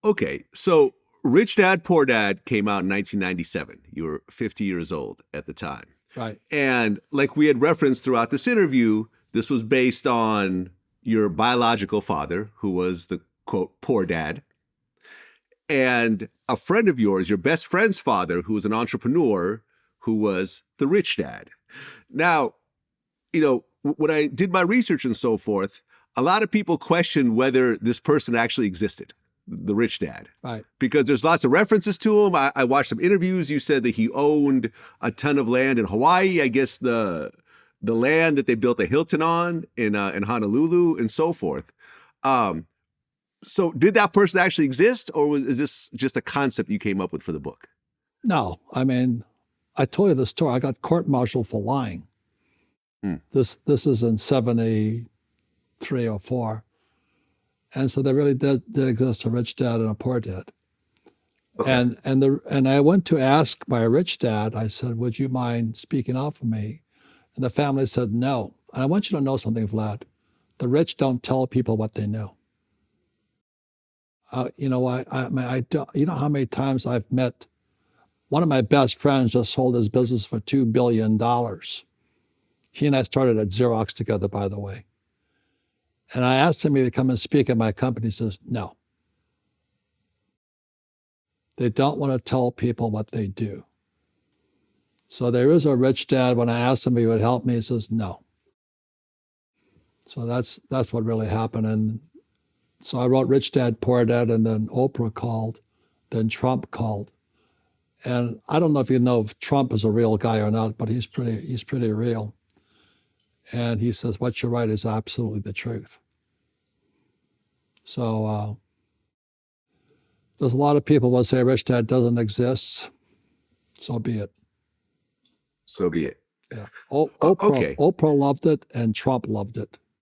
Okay, so Rich Dad, Poor Dad came out in 1997. You were 50 years old at the time. Right. And like we had referenced throughout this interview, this was based on your biological father, who was the, quote, poor dad, and a friend of yours, your best friend's father, who was an entrepreneur, who was the rich dad. Now, when I did my research and so forth, a lot of people questioned whether this person actually existed, the rich dad. Right. Because there's lots of references to him. I watched some interviews. You said that he owned a ton of land in Hawaii. I guess the land that they built the Hilton on in Honolulu and so forth. So did that person actually exist, or is this just a concept you came up with for the book? No, I mean, I told you the story. I got court-martialed for lying. This is in 73 or 4. And so there really did exist a rich dad and a poor dad. Okay. And I went to ask my rich dad, I said, would you mind speaking out for me? And the family said no. And I want you to know something, Vlad. The rich don't tell people what they know. You know how many times I've met one of my best friends just sold his business for $2 billion. He and I started at Xerox together, by the way. And I asked him if he'd come and speak at my company. He says, no. They don't want to tell people what they do. So there is a rich dad. When I asked him if he would help me, he says, no. So that's what really happened. And so I wrote Rich Dad, Poor Dad, and then Oprah called, then Trump called. And I don't know if you know if Trump is a real guy or not, but he's pretty real. And he says, what you write is absolutely the truth. So there's a lot of people will say Rich Dad doesn't exist. So be it. So be it. Yeah. Oprah loved it and Trump loved it.